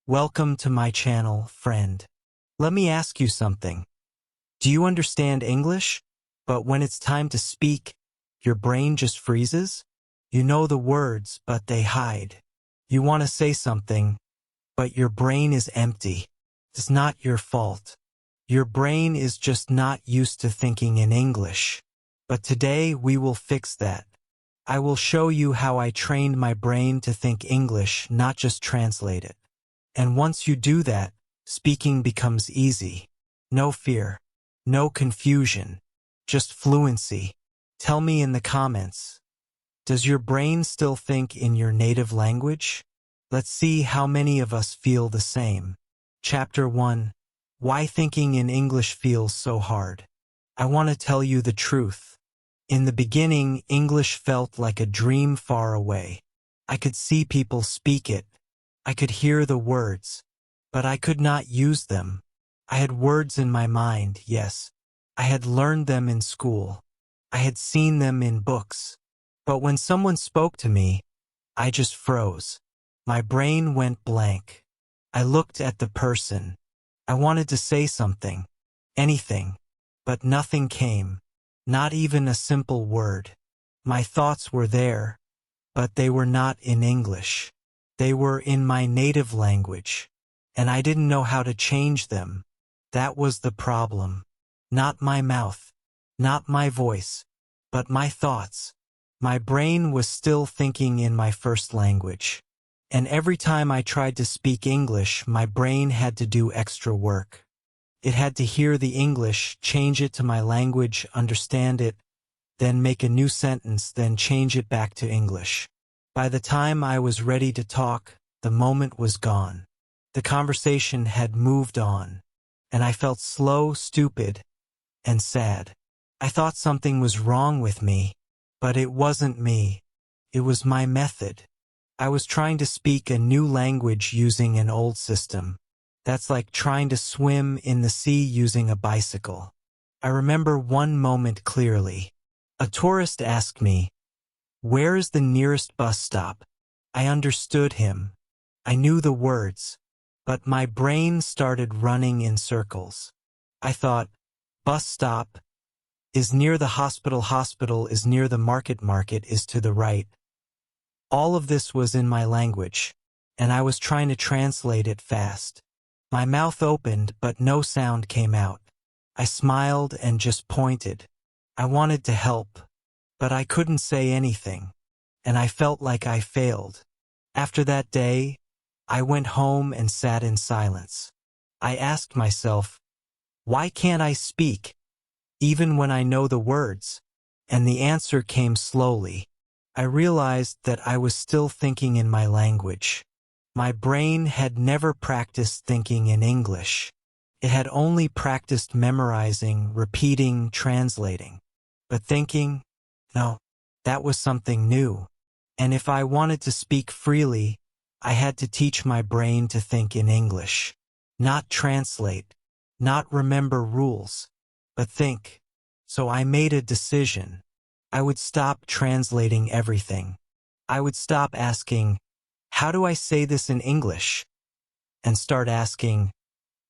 Welcome to my channel, friend. Let me ask you something. Do you understand English? But when it's time to speak, your brain just freezes? You know the words, but they hide. You want to say something, but your brain is empty. It's not your fault. Your brain is just not used to thinking in English. But today we will fix that. I will show you how I trained my brain to think English, not just translate it. And once you do that, speaking becomes easy. No fear. No confusion. Just fluency. Tell me in the comments. Does your brain still think in your native language? Let's see how many of us feel the same. Chapter 1. Why thinking in English feels so hard. I want to tell you the truth. In the beginning, English felt like a dream far away. I could see people speak it. I could hear the words, but I could not use them. I had words in my mind, yes. I had learned them in school. I had seen them in books. But when someone spoke to me, I just froze. My brain went blank. I looked at the person. I wanted to say something, anything, but nothing came. Not even a simple word. My thoughts were there, but they were not in English. They were in my native language, and I didn't know how to change them. That was the problem. Not my mouth, not my voice, but my thoughts. My brain was still thinking in my first language. And every time I tried to speak English, my brain had to do extra work. It had to hear the English, change it to my language, understand it, then make a new sentence, then change it back to English. By the time I was ready to talk, the moment was gone. The conversation had moved on, and I felt slow, stupid, and sad. I thought something was wrong with me, but it wasn't me. It was my method. I was trying to speak a new language using an old system. That's like trying to swim in the sea using a bicycle. I remember one moment clearly. A tourist asked me, "Where is the nearest bus stop?" I understood him. I knew the words, but my brain started running in circles. I thought, bus stop is near the hospital, hospital is near the market, market is to the right. All of this was in my language, and I was trying to translate it fast. My mouth opened, but no sound came out. I smiled and just pointed. I wanted to help, but I couldn't say anything, and I felt like I failed. After that day, I went home and sat in silence. I asked myself, why can't I speak, even when I know the words? And the answer came slowly. I realized that I was still thinking in my language. My brain had never practiced thinking in English. It had only practiced memorizing, repeating, translating. But thinking? No, that was something new. And if I wanted to speak freely, I had to teach my brain to think in English. Not translate, not remember rules, but think. So I made a decision. I would stop translating everything. I would stop asking, how do I say this in English? And start asking,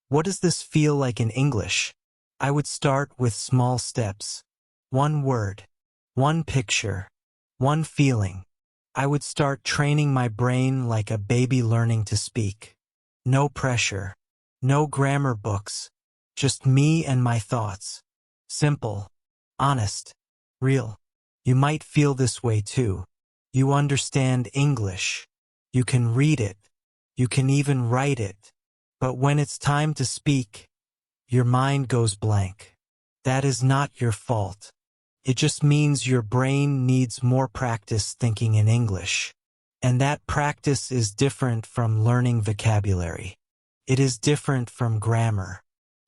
what does this feel like in English? I would start with small steps. One word, one picture, one feeling. I would start training my brain like a baby learning to speak. No pressure, no grammar books, just me and my thoughts. Simple, honest, real. You might feel this way too. You understand English. You can read it. You can even write it. But when it's time to speak, your mind goes blank. That is not your fault. It just means your brain needs more practice thinking in English. And that practice is different from learning vocabulary. It is different from grammar.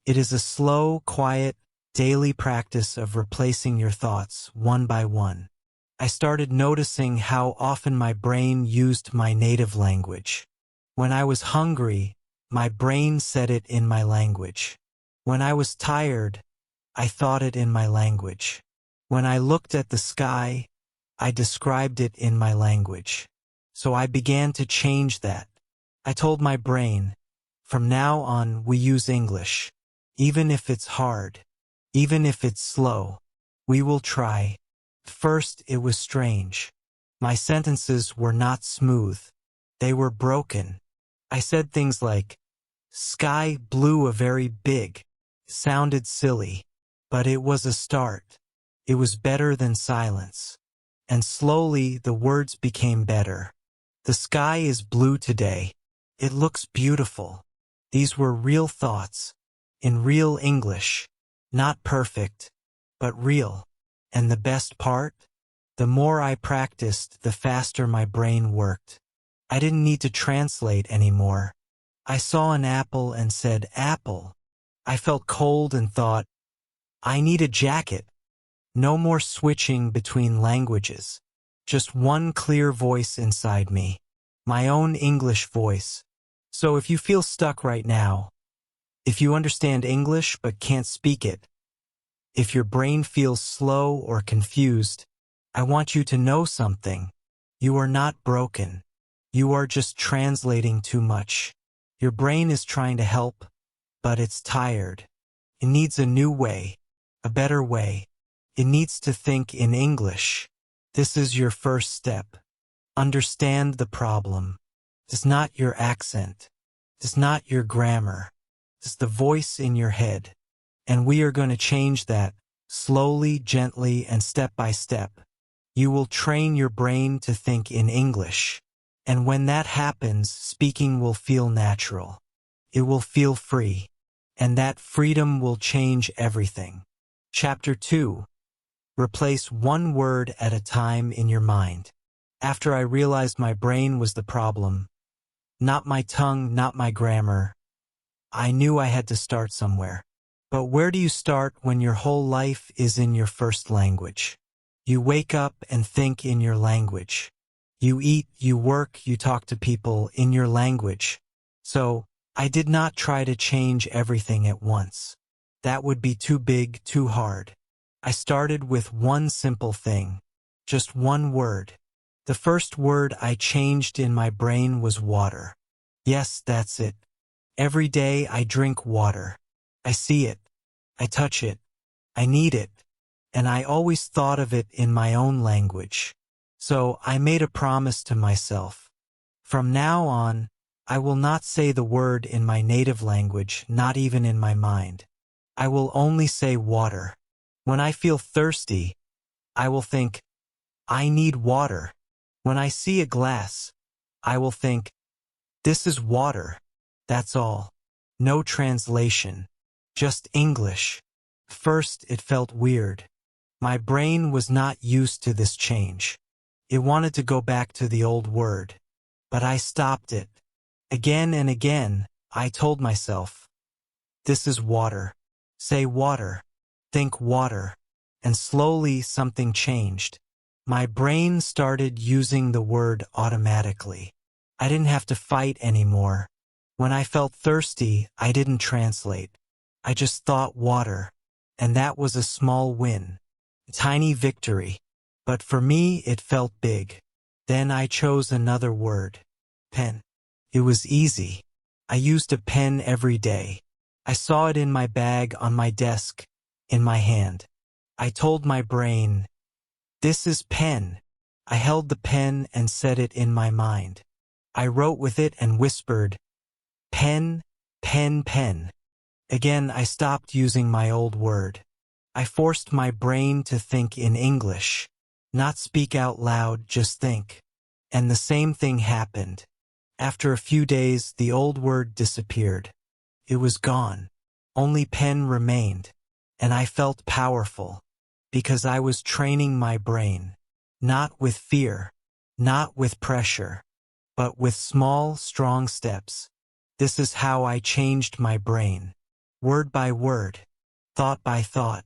It is a slow, quiet, daily practice of replacing your thoughts one by one. I started noticing how often my brain used my native language. When I was hungry, my brain said it in my language. When I was tired, I thought it in my language. When I looked at the sky, I described it in my language. So I began to change that. I told my brain, from now on we use English. Even if it's hard, even if it's slow, we will try. First it was strange. My sentences were not smooth. They were broken. I said things like, sky blue a very big. Sounded silly, but it was a start. It was better than silence. And slowly the words became better. The sky is blue today. It looks beautiful. These were real thoughts, in real English. Not perfect, but real. And the best part? The more I practiced, the faster my brain worked. I didn't need to translate anymore. I saw an apple and said, apple. I felt cold and thought, I need a jacket. No more switching between languages. Just one clear voice inside me. My own English voice. So if you feel stuck right now, if you understand English but can't speak it, if your brain feels slow or confused, I want you to know something. You are not broken. You are just translating too much. Your brain is trying to help, but it's tired. It needs a new way, a better way. It needs to think in English. This is your first step. Understand the problem. It's not your accent. It's not your grammar. It's the voice in your head. And we are going to change that, slowly, gently, and step by step. You will train your brain to think in English. And when that happens, speaking will feel natural. It will feel free. And that freedom will change everything. Chapter 2. Replace one word at a time in your mind. After I realized my brain was the problem, not my tongue, not my grammar, I knew I had to start somewhere. But where do you start when your whole life is in your first language? You wake up and think in your language. You eat, you work, you talk to people in your language. So, I did not try to change everything at once. That would be too big, too hard. I started with one simple thing. Just one word. The first word I changed in my brain was water. Yes, that's it. Every day I drink water. I see it. I touch it. I need it. And I always thought of it in my own language. So I made a promise to myself. From now on, I will not say the word in my native language, not even in my mind. I will only say water. When I feel thirsty, I will think, I need water. When I see a glass, I will think, this is water. That's all. No translation. Just English. First, it felt weird. My brain was not used to this change. It wanted to go back to the old word. But I stopped it. Again and again, I told myself, this is water. Say water. Think water. And slowly something changed. My brain started using the word automatically. I didn't have to fight anymore. When I felt thirsty, I didn't translate. I just thought water. And that was a small win. A tiny victory. But for me, it felt big. Then I chose another word. Pen. It was easy. I used a pen every day. I saw it in my bag, on my desk, in my hand. I told my brain, this is pen. I held the pen and said it in my mind. I wrote with it and whispered, pen, pen, pen. Again, I stopped using my old word. I forced my brain to think in English. Not speak out loud, just think. And the same thing happened. After a few days, the old word disappeared. It was gone. Only pen remained. And I felt powerful. Because I was training my brain. Not with fear. Not with pressure. But with small, strong steps. This is how I changed my brain. Word by word. Thought by thought.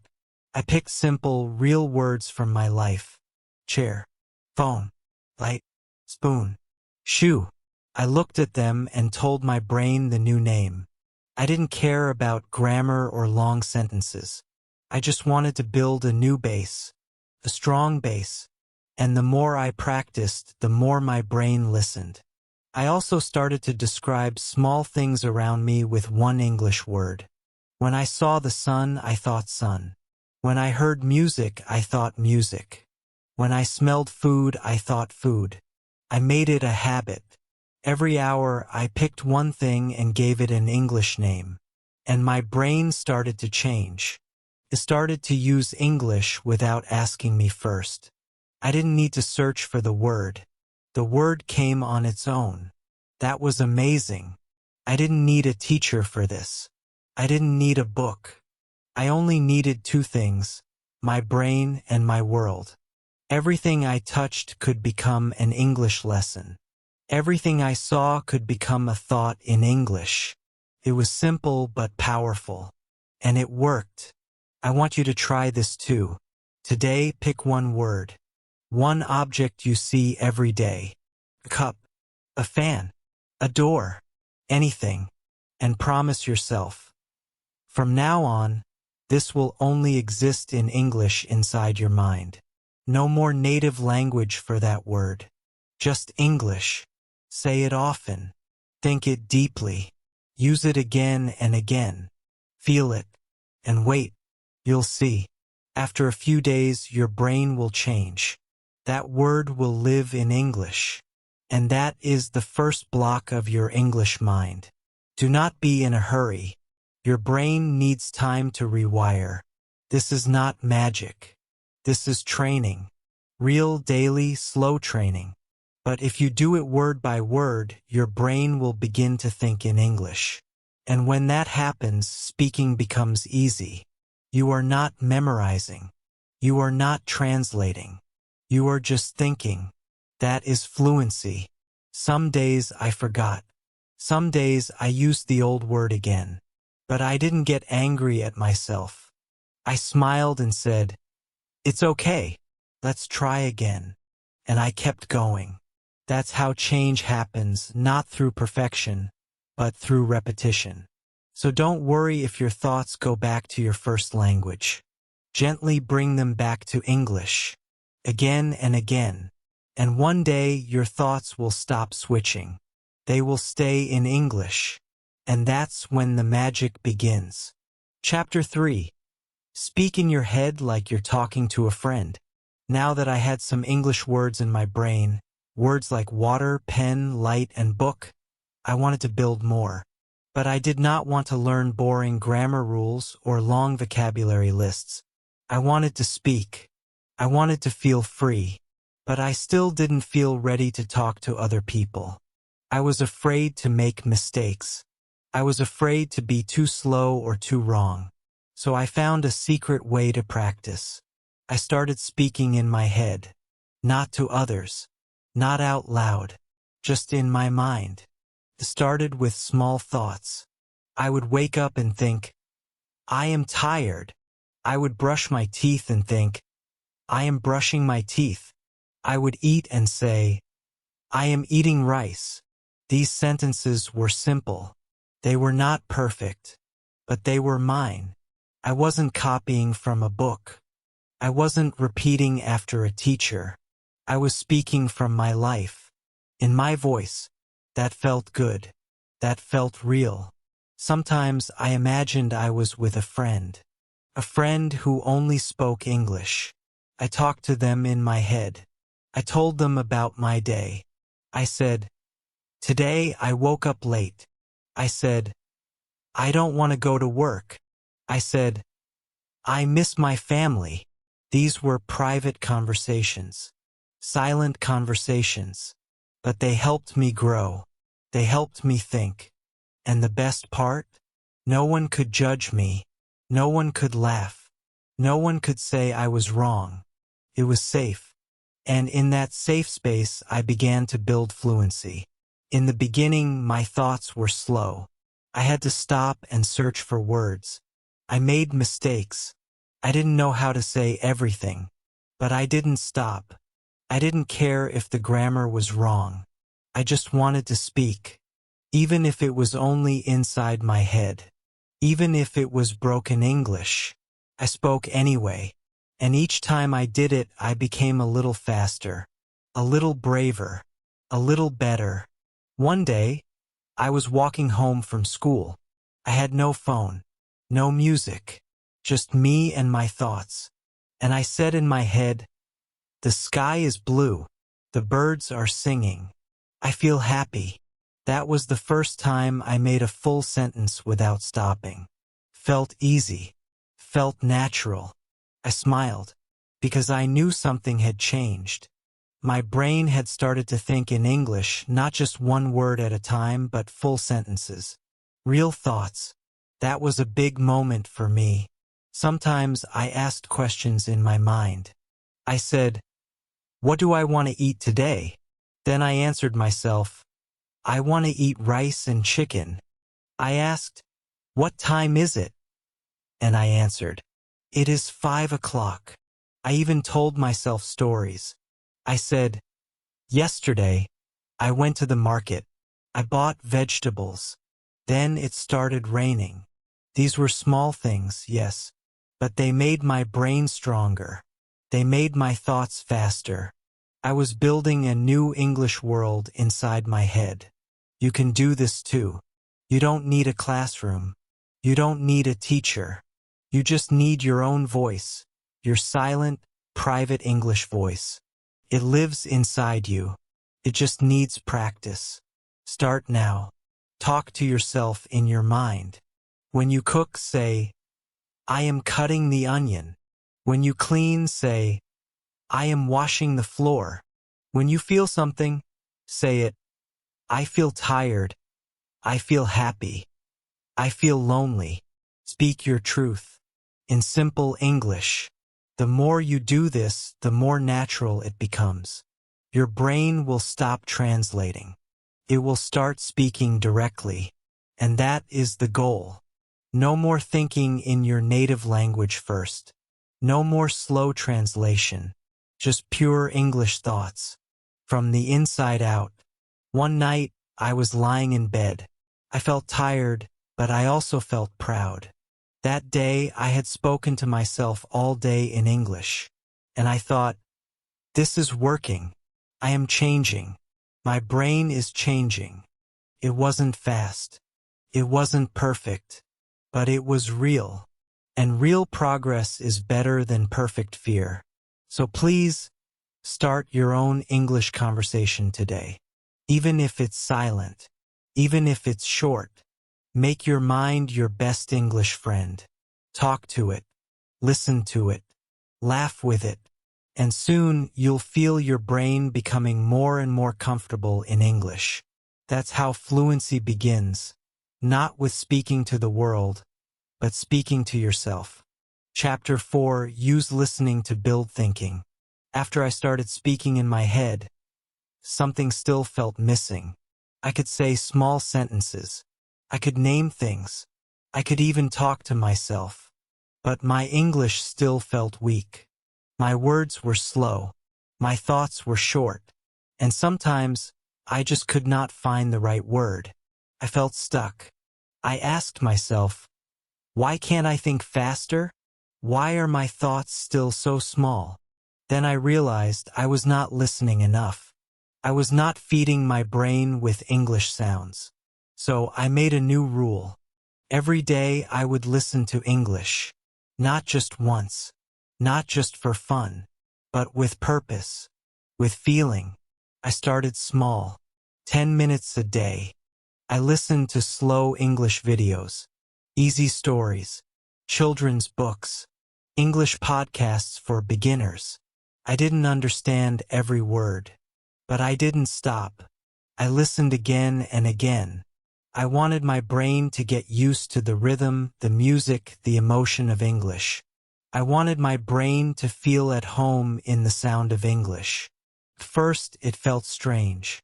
I picked simple, real words from my life. Chair. Phone. Light. Spoon. Shoe. I looked at them and told my brain the new name. I didn't care about grammar or long sentences. I just wanted to build a new base. A strong base. And the more I practiced, the more my brain listened. I also started to describe small things around me with one English word. When I saw the sun, I thought sun. When I heard music, I thought music. When I smelled food, I thought food. I made it a habit. Every hour, I picked one thing and gave it an English name. And my brain started to change. It started to use English without asking me first. I didn't need to search for the word. The word came on its own. That was amazing. I didn't need a teacher for this. I didn't need a book. I only needed two things, my brain and my world. Everything I touched could become an English lesson. Everything I saw could become a thought in English. It was simple but powerful. And it worked. I want you to try this too. Today, pick one word. One object you see every day. A cup, a fan, a door, anything. And promise yourself, from now on, this will only exist in English inside your mind. No more native language for that word. Just English. Say it often. Think it deeply. Use it again and again. Feel it. And wait. You'll see. After a few days, your brain will change. That word will live in English. And that is the first block of your English mind. Do not be in a hurry. Your brain needs time to rewire. This is not magic. This is training. Real, daily, slow training. But if you do it word by word, your brain will begin to think in English. And when that happens, speaking becomes easy. You are not memorizing. You are not translating. You are just thinking. That is fluency. Some days I forgot. Some days I used the old word again. But I didn't get angry at myself. I smiled and said, "It's okay. Let's try again." And I kept going. That's how change happens, not through perfection, but through repetition. So don't worry if your thoughts go back to your first language. Gently bring them back to English. Again and again. And one day your thoughts will stop switching. They will stay in English. And that's when the magic begins. Chapter 3. Speak in your head like you're talking to a friend. Now that I had some English words in my brain, words like water, pen, light, and book, I wanted to build more. But I did not want to learn boring grammar rules or long vocabulary lists. I wanted to speak. I wanted to feel free. But I still didn't feel ready to talk to other people. I was afraid to make mistakes. I was afraid to be too slow or too wrong. So I found a secret way to practice. I started speaking in my head. Not to others. Not out loud. Just in my mind. It started with small thoughts. I would wake up and think, "I am tired." I would brush my teeth and think, "I am brushing my teeth." I would eat and say, "I am eating rice." These sentences were simple. They were not perfect, but they were mine. I wasn't copying from a book. I wasn't repeating after a teacher. I was speaking from my life. In my voice. That felt good. That felt real. Sometimes I imagined I was with a friend. A friend who only spoke English. I talked to them in my head. I told them about my day. I said, "Today I woke up late." I said, "I don't want to go to work." I said, "I miss my family." These were private conversations. Silent conversations. But they helped me grow. They helped me think. And the best part? No one could judge me. No one could laugh. No one could say I was wrong. It was safe. And in that safe space, I began to build fluency. In the beginning, my thoughts were slow. I had to stop and search for words. I made mistakes. I didn't know how to say everything. But I didn't stop. I didn't care if the grammar was wrong. I just wanted to speak. Even if it was only inside my head. Even if it was broken English. I spoke anyway. And each time I did it, I became a little faster. A little braver. A little better. One day, I was walking home from school. I had no phone, no music, just me and my thoughts. And I said in my head, "The sky is blue. The birds are singing. I feel happy." That was the first time I made a full sentence without stopping. Felt easy. Felt natural. I smiled, because I knew something had changed. My brain had started to think in English, not just one word at a time, but full sentences. Real thoughts. That was a big moment for me. Sometimes I asked questions in my mind. I said, "What do I want to eat today?" Then I answered myself, "I want to eat rice and chicken." I asked, "What time is it?" And I answered, "It is 5 o'clock." I even told myself stories. I said, "Yesterday, I went to the market. I bought vegetables. Then it started raining." These were small things, yes, but they made my brain stronger. They made my thoughts faster. I was building a new English world inside my head. You can do this too. You don't need a classroom. You don't need a teacher. You just need your own voice, your silent, private English voice. It lives inside you. It just needs practice. Start now. Talk to yourself in your mind. When you cook, say, "I am cutting the onion." When you clean, say, "I am washing the floor." When you feel something, say it. "I feel tired. I feel happy. I feel lonely." Speak your truth. In simple English. The more you do this, the more natural it becomes. Your brain will stop translating. It will start speaking directly. And that is the goal. No more thinking in your native language first. No more slow translation. Just pure English thoughts. From the inside out. One night, I was lying in bed. I felt tired, but I also felt proud. That day, I had spoken to myself all day in English. And I thought, this is working. I am changing. My brain is changing. It wasn't fast. It wasn't perfect. But it was real. And real progress is better than perfect fear. So please, start your own English conversation today. Even if it's silent. Even if it's short. Make your mind your best English friend. Talk to it. Listen to it. Laugh with it. And soon you'll feel your brain becoming more and more comfortable in English. That's how fluency begins. Not with speaking to the world, but speaking to yourself. Chapter 4: Use listening to build thinking. After I started speaking in my head, something still felt missing. I could say small sentences. I could name things. I could even talk to myself. But my English still felt weak. My words were slow. My thoughts were short. And sometimes, I just could not find the right word. I felt stuck. I asked myself, why can't I think faster? Why are my thoughts still so small? Then I realized I was not listening enough. I was not feeding my brain with English sounds. So I made a new rule. Every day I would listen to English. Not just once. Not just for fun. But with purpose. With feeling. I started small. 10 minutes a day. I listened to slow English videos. Easy stories. Children's books. English podcasts for beginners. I didn't understand every word. But I didn't stop. I listened again and again. I wanted my brain to get used to the rhythm, the music, the emotion of English. I wanted my brain to feel at home in the sound of English. First, it felt strange.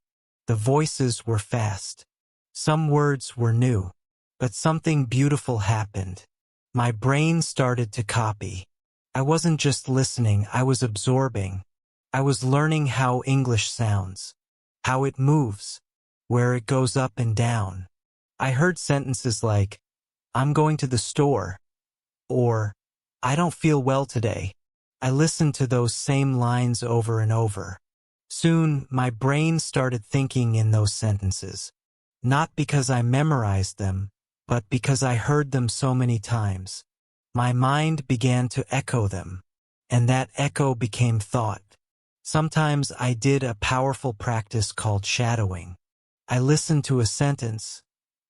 The voices were fast. Some words were new. But something beautiful happened. My brain started to copy. I wasn't just listening, I was absorbing. I was learning how English sounds. How it moves. Where it goes up and down. I heard sentences like, "I'm going to the store," or "I don't feel well today." I listened to those same lines over and over. Soon, my brain started thinking in those sentences. Not because I memorized them, but because I heard them so many times. My mind began to echo them, and that echo became thought. Sometimes I did a powerful practice called shadowing. I listened to a sentence,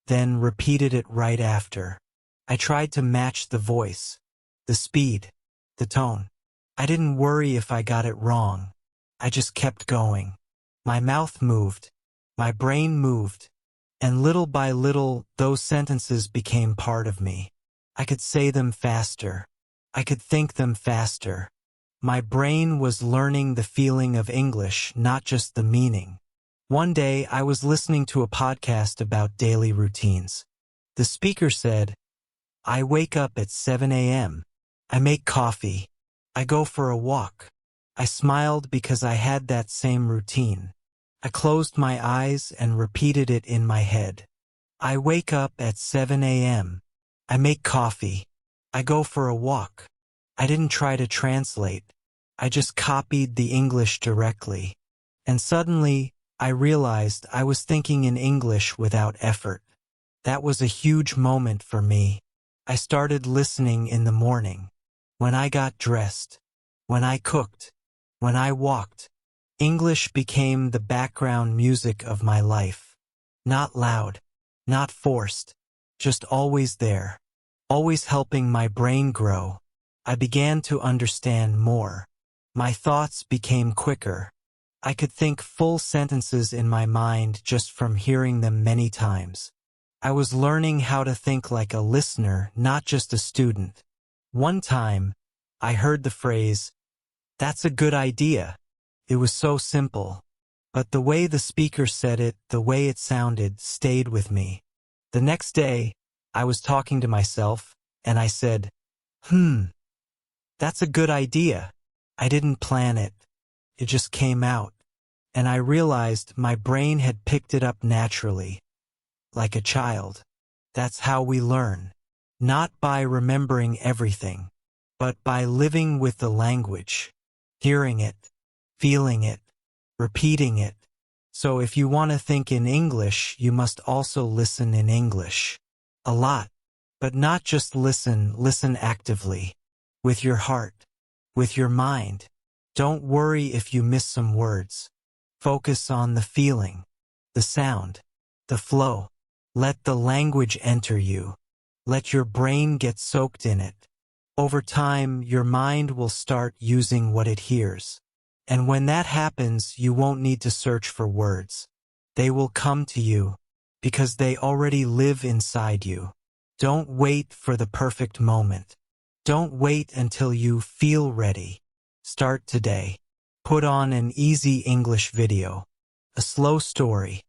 then repeated it right after. I tried to match the voice, the speed, the tone. I didn't worry if I got it wrong. I just kept going. My mouth moved, my brain moved, and little by little, those sentences became part of me. I could say them faster. I could think them faster. My brain was learning the feeling of English, not just the meaning. One day, I was listening to a podcast about daily routines. The speaker said, "I wake up at 7 a.m. I make coffee. I go for a walk." I smiled because I had that same routine. I closed my eyes and repeated it in my head. I wake up at 7 a.m. I make coffee. I go for a walk. I didn't try to translate. I just copied the English directly. And suddenly, I realized I was thinking in English without effort. That was a huge moment for me. I started listening in the morning, when I got dressed, when I cooked, when I walked. English became the background music of my life. Not loud, not forced, just always there, always helping my brain grow. I began to understand more. My thoughts became quicker. I could think full sentences in my mind just from hearing them many times. I was learning how to think like a listener, not just a student. One time, I heard the phrase, "That's a good idea." It was so simple. But the way the speaker said it, the way it sounded, stayed with me. The next day, I was talking to myself, and I said, "That's a good idea." I didn't plan it. It just came out. And I realized my brain had picked it up naturally, like a child. That's how we learn. Not by remembering everything, but by living with the language, hearing it, feeling it, repeating it. So if you want to think in English, you must also listen in English. A lot. But not just listen, listen actively. With your heart. With your mind. Don't worry if you miss some words. Focus on the feeling, the sound, the flow. Let the language enter you. Let your brain get soaked in it. Over time, your mind will start using what it hears. And when that happens, you won't need to search for words. They will come to you, because they already live inside you. Don't wait for the perfect moment. Don't wait until you feel ready. Start today. Put on an easy English video, a slow story,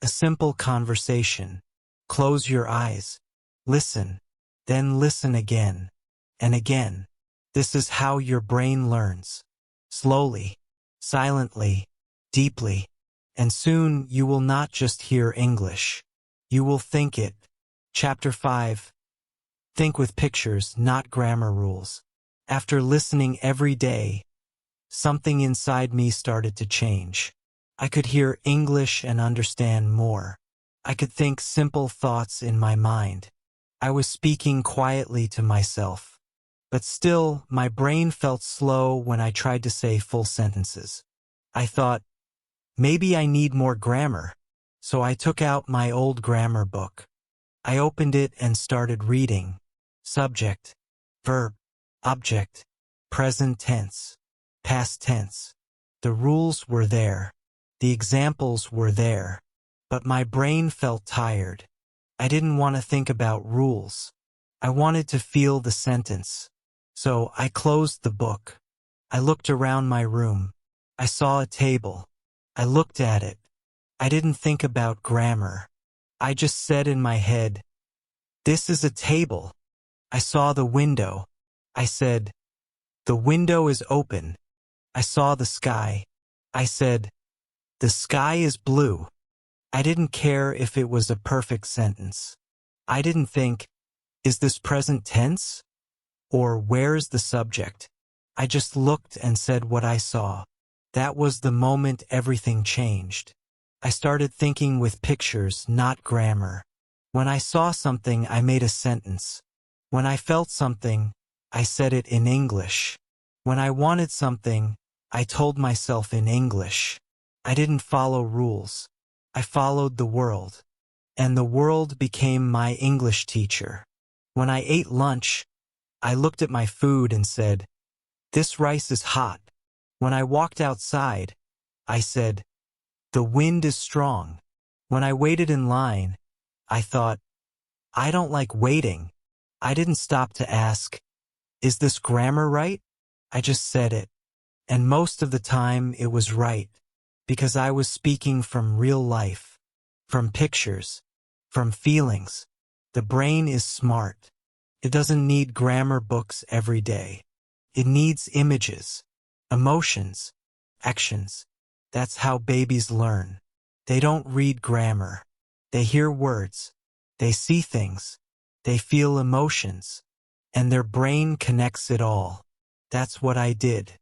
a simple conversation. Close your eyes. Listen. Then listen again. And again. This is how your brain learns. Slowly. Silently. Deeply. And soon you will not just hear English. You will think it. Chapter 5. Think with pictures, not grammar rules. After listening every day, something inside me started to change. I could hear English and understand more. I could think simple thoughts in my mind. I was speaking quietly to myself. But still, my brain felt slow when I tried to say full sentences. I thought, maybe I need more grammar. So I took out my old grammar book. I opened it and started reading. Subject, verb, object, present tense, past tense. The rules were there. The examples were there. But my brain felt tired. I didn't want to think about rules. I wanted to feel the sentence. So I closed the book. I looked around my room. I saw a table. I looked at it. I didn't think about grammar. I just said in my head, "This is a table." I saw the window. I said, "The window is open." I saw the sky. I said, "The sky is blue." I didn't care if it was a perfect sentence. I didn't think, is this present tense? Or where's the subject? I just looked and said what I saw. That was the moment everything changed. I started thinking with pictures, not grammar. When I saw something, I made a sentence. When I felt something, I said it in English. When I wanted something, I told myself in English. I didn't follow rules. I followed the world. And the world became my English teacher. When I ate lunch, I looked at my food and said, "This rice is hot." When I walked outside, I said, "The wind is strong." When I waited in line, I thought, "I don't like waiting." I didn't stop to ask, "Is this grammar right?" I just said it. And most of the time it was right, because I was speaking from real life, from pictures, from feelings. The brain is smart. It doesn't need grammar books every day. It needs images, emotions, actions. That's how babies learn. They don't read grammar. They hear words. They see things. They feel emotions. And their brain connects it all. That's what I did.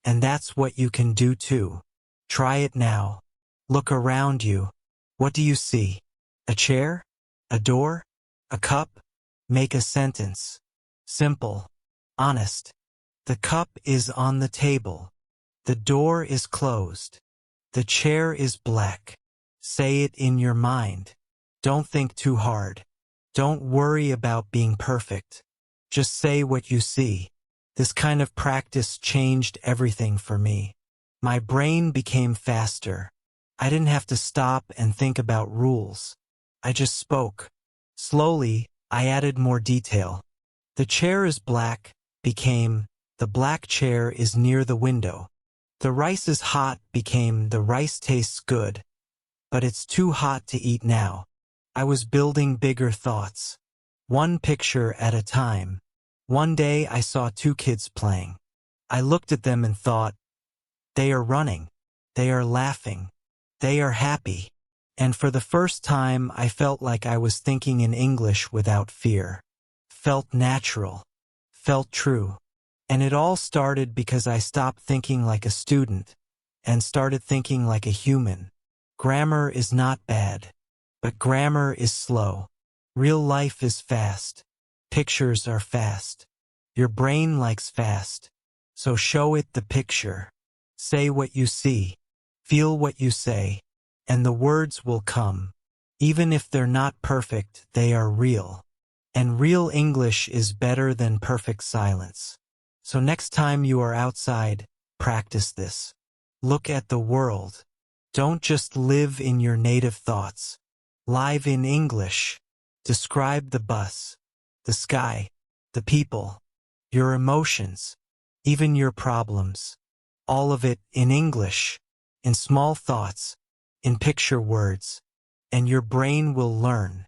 And that's what you can do too. Try it now. Look around you. What do you see? A chair? A door? A cup? Make a sentence. Simple. Honest. The cup is on the table. The door is closed. The chair is black. Say it in your mind. Don't think too hard. Don't worry about being perfect. Just say what you see. This kind of practice changed everything for me. My brain became faster. I didn't have to stop and think about rules. I just spoke. Slowly, I added more detail. The chair is black became, the black chair is near the window. The rice is hot became, the rice tastes good, but it's too hot to eat now. I was building bigger thoughts. One picture at a time. One day I saw two kids playing. I looked at them and thought, they are running. They are laughing. They are happy. And for the first time I felt like I was thinking in English without fear. Felt natural. Felt true. And it all started because I stopped thinking like a student and started thinking like a human. Grammar is not bad, but grammar is slow. Real life is fast. Pictures are fast. Your brain likes fast. So show it the picture. Say what you see. Feel what you say. And the words will come. Even if they're not perfect, they are real. And real English is better than perfect silence. So next time you are outside, practice this. Look at the world. Don't just live in your native thoughts. Live in English. Describe the bus, the sky, the people, your emotions, even your problems. All of it in English, in small thoughts, in picture words, and your brain will learn.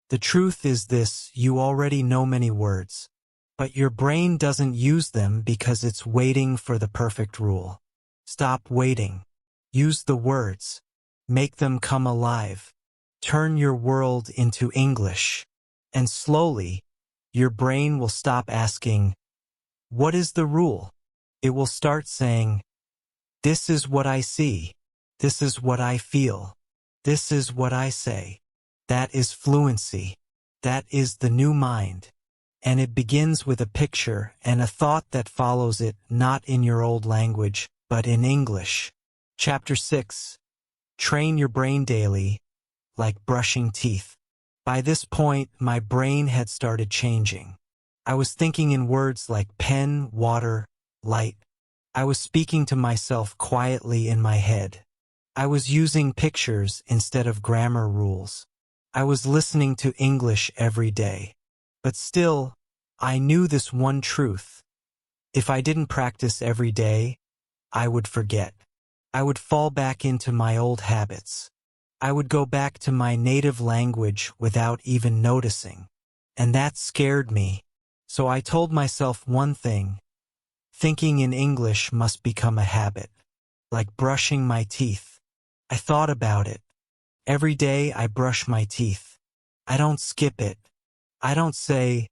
The truth is this, you already know many words, but your brain doesn't use them because it's waiting for the perfect rule. Stop waiting. Use the words. Make them come alive. Turn your world into English. And slowly, your brain will stop asking, "What is the rule?" It will start saying, "This is what I see. This is what I feel. This is what I say." That is fluency. That is the new mind. And it begins with a picture and a thought that follows it, not in your old language, but in English. Chapter 6. Train your brain daily, like brushing teeth. By this point, my brain had started changing. I was thinking in words like pen, water, light. I was speaking to myself quietly in my head. I was using pictures instead of grammar rules. I was listening to English every day. But still, I knew this one truth. If I didn't practice every day, I would forget. I would fall back into my old habits. I would go back to my native language without even noticing. And that scared me. So I told myself one thing. Thinking in English must become a habit. Like brushing my teeth. I thought about it. Every day I brush my teeth. I don't skip it. I don't say,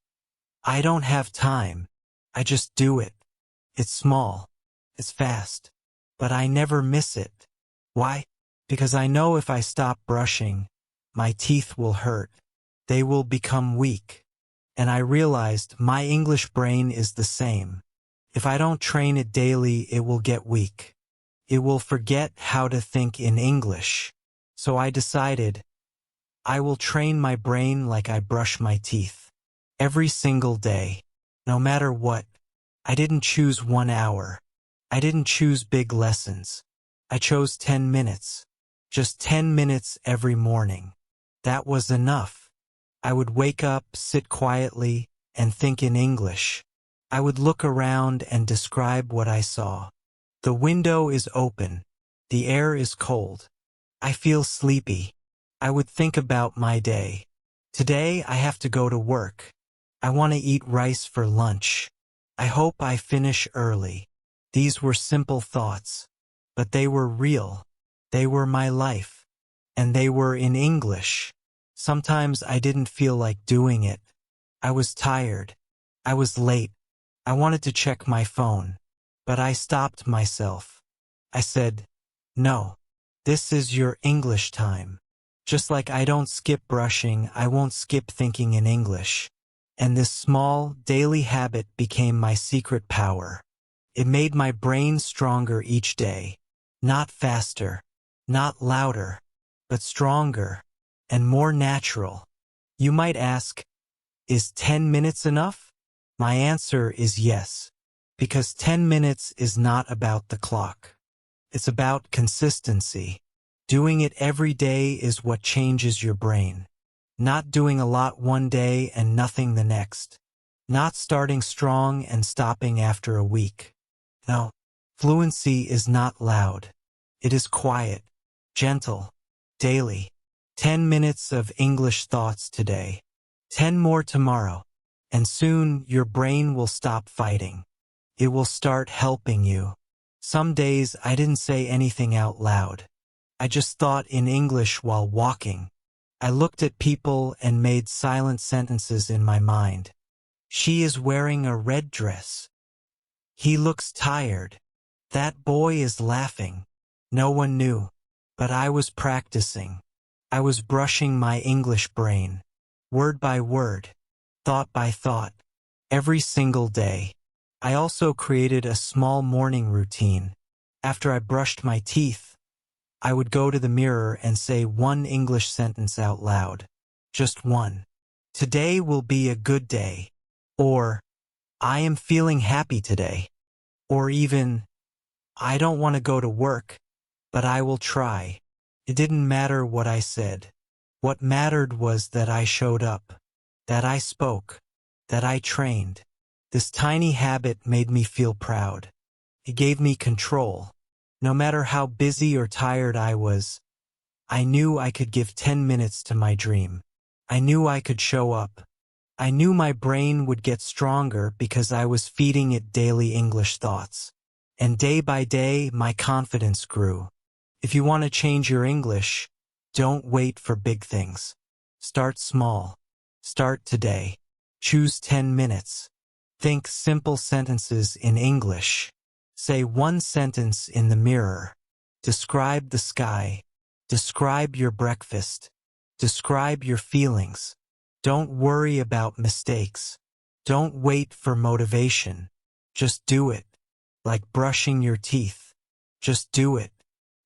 "I don't have time." I just do it. It's small. It's fast. but I never miss it. Why? Because I know if I stop brushing, my teeth will hurt. They will become weak. And I realized my English brain is the same. If I don't train it daily, it will get weak. It will forget how to think in English. So I decided, I will train my brain like I brush my teeth. Every single day. No matter what. I didn't choose 1 hour. I didn't choose big lessons. I chose 10 minutes. Just 10 minutes every morning. That was enough. I would wake up, sit quietly, and think in English. I would look around and describe what I saw. The window is open. The air is cold. I feel sleepy. I would think about my day. Today I have to go to work. I want to eat rice for lunch. I hope I finish early. These were simple thoughts, but they were real. They were my life. And they were in English. Sometimes I didn't feel like doing it. I was tired. I was late. I wanted to check my phone. But I stopped myself. I said, no, this is your English time. Just like I don't skip brushing, I won't skip thinking in English. And this small, daily habit became my secret power. It made my brain stronger each day. Not faster, not louder, but stronger and more natural. You might ask, is 10 minutes enough? My answer is yes, because 10 minutes is not about the clock. It's about consistency. Doing it every day is what changes your brain. Not doing a lot one day and nothing the next. Not starting strong and stopping after a week. No, fluency is not loud. It is quiet, gentle, daily. 10 minutes of English thoughts today. 10 more tomorrow. And soon your brain will stop fighting. It will start helping you. Some days I didn't say anything out loud. I just thought in English while walking. I looked at people and made silent sentences in my mind. She is wearing a red dress. He looks tired. That boy is laughing. No one knew, but I was practicing. I was brushing my English brain, word by word, thought by thought, every single day. I also created a small morning routine. After I brushed my teeth, I would go to the mirror and say one English sentence out loud. Just one. Today will be a good day. Or, I am feeling happy today. Or even, I don't want to go to work, but I will try. It didn't matter what I said. What mattered was that I showed up, that I spoke, that I trained. This tiny habit made me feel proud. It gave me control. No matter how busy or tired I was, I knew I could give 10 minutes to my dream. I knew I could show up. I knew my brain would get stronger because I was feeding it daily English thoughts. And day by day, my confidence grew. If you want to change your English, don't wait for big things. Start small. Start today. Choose 10 minutes. Think simple sentences in English. Say one sentence in the mirror. Describe the sky. Describe your breakfast. Describe your feelings. Don't worry about mistakes. Don't wait for motivation. Just do it. Like brushing your teeth. Just do it.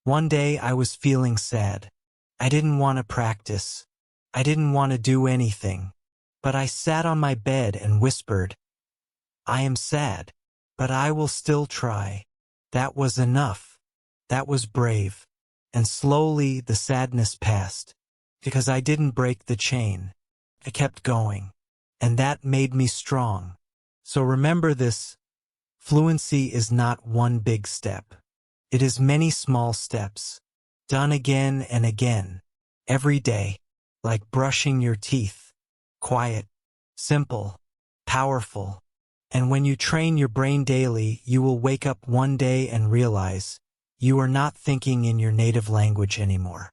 One day I was feeling sad. I didn't want to practice. I didn't want to do anything. But I sat on my bed and whispered, I am sad, but I will still try. That was enough. That was brave. And slowly the sadness passed. Because I didn't break the chain. I kept going. And that made me strong. So remember this. Fluency is not one big step. It is many small steps, done again and again, every day, like brushing your teeth. Quiet, simple, powerful. And when you train your brain daily, you will wake up one day and realize you are not thinking in your native language anymore.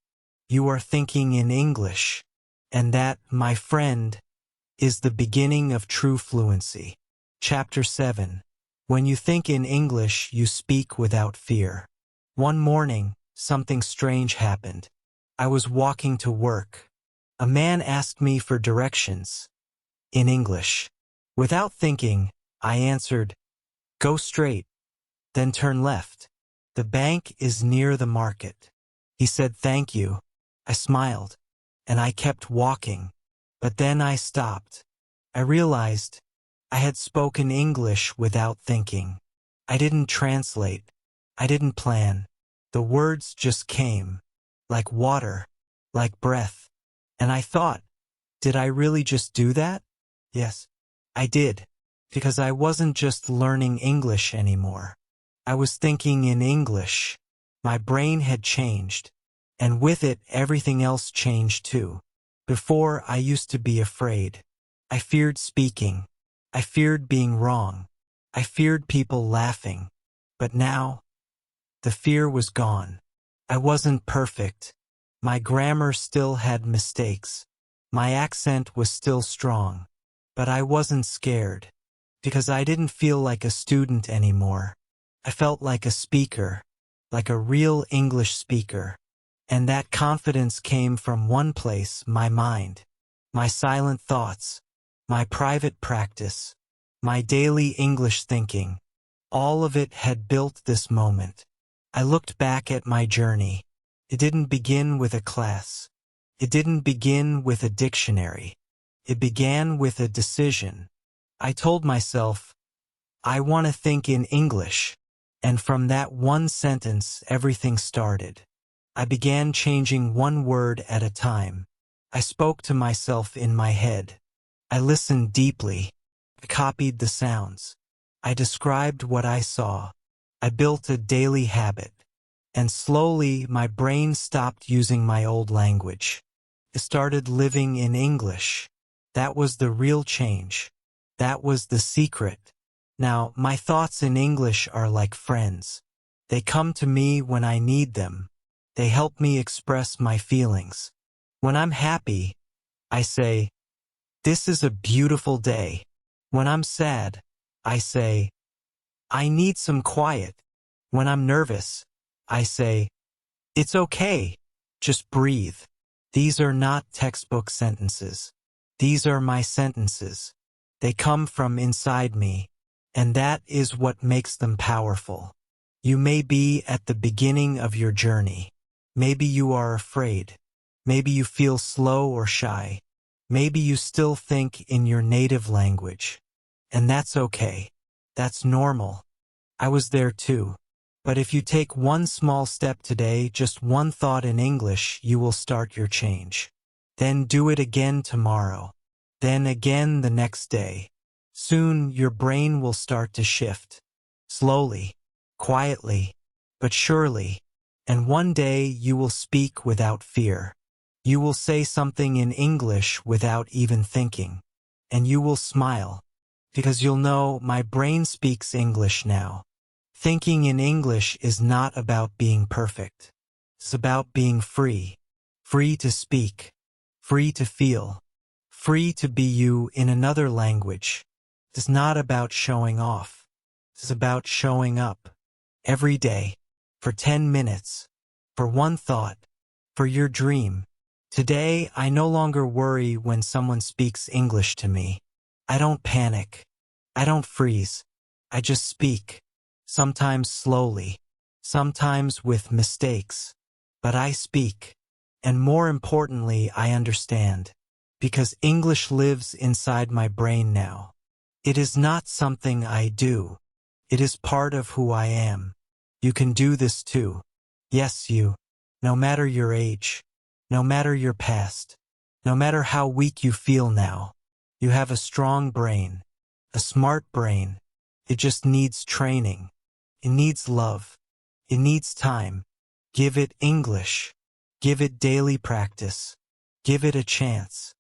You are thinking in English. And that, my friend, is the beginning of true fluency. Chapter 7. When you think in English, you speak without fear. One morning, something strange happened. I was walking to work. A man asked me for directions. In English. Without thinking, I answered, "Go straight, then turn left. The bank is near the market." He said thank you. I smiled, and I kept walking. But then I stopped. I realized I had spoken English without thinking. I didn't translate. I didn't plan. The words just came, like water, like breath. And I thought, did I really just do that? Yes, I did, because I wasn't just learning English anymore. I was thinking in English. My brain had changed, and with it everything else changed too. Before, I used to be afraid. I feared speaking. I feared being wrong. I feared people laughing. But now, the fear was gone. I wasn't perfect. My grammar still had mistakes. My accent was still strong. But I wasn't scared, because I didn't feel like a student anymore. I felt like a speaker, like a real English speaker. And that confidence came from one place, my mind. My silent thoughts, my private practice, my daily English thinking. All of it had built this moment. I looked back at my journey. It didn't begin with a class. It didn't begin with a dictionary. It began with a decision. I told myself, I want to think in English. And from that one sentence, everything started. I began changing one word at a time. I spoke to myself in my head. I listened deeply. I copied the sounds. I described what I saw. I built a daily habit. And slowly, my brain stopped using my old language. It started living in English. That was the real change. That was the secret. Now, my thoughts in English are like friends. They come to me when I need them. They help me express my feelings. When I'm happy, I say, "This is a beautiful day." When I'm sad, I say, "I need some quiet." When I'm nervous, I say, "It's okay. Just breathe." These are not textbook sentences. These are my sentences. They come from inside me, and that is what makes them powerful. You may be at the beginning of your journey. Maybe you are afraid. Maybe you feel slow or shy. Maybe you still think in your native language. And that's okay. That's normal. I was there too. But if you take one small step today, just one thought in English, you will start your change. Then do it again tomorrow. Then again the next day. Soon your brain will start to shift. Slowly, quietly, but surely. And one day you will speak without fear. You will say something in English without even thinking. And you will smile. Because you'll know, my brain speaks English now. Thinking in English is not about being perfect. It's about being free. Free to speak. Free to feel. Free to be you in another language. It's not about showing off. It's about showing up. Every day. For 10 minutes. For one thought. For your dream. Today, I no longer worry when someone speaks English to me. I don't panic. I don't freeze. I just speak. Sometimes slowly. Sometimes with mistakes. But I speak. And more importantly, I understand. Because English lives inside my brain now. It is not something I do. It is part of who I am. You can do this too. Yes, you. No matter your age. No matter your past. No matter how weak you feel now. You have a strong brain. A smart brain. It just needs training. It needs love. It needs time. Give it English. Give it daily practice. Give it a chance.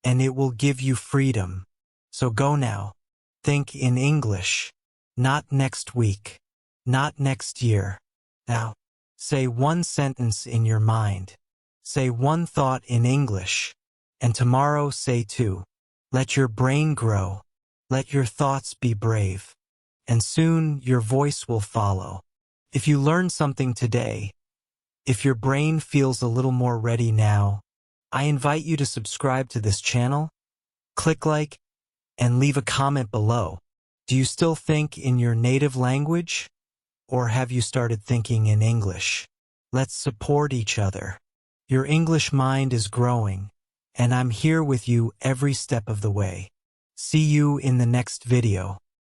And it will give you freedom. So go now. Think in English. Not next week. Not next year. Now, say one sentence in your mind. Say one thought in English. And tomorrow say two. Let your brain grow. Let your thoughts be brave. And soon your voice will follow. If you learned something today, if your brain feels a little more ready now, I invite you to subscribe to this channel, click like, and leave a comment below. Do you still think in your native language, or have you started thinking in English? Let's support each other. Your English mind is growing, and I'm here with you every step of the way. See you in the next video.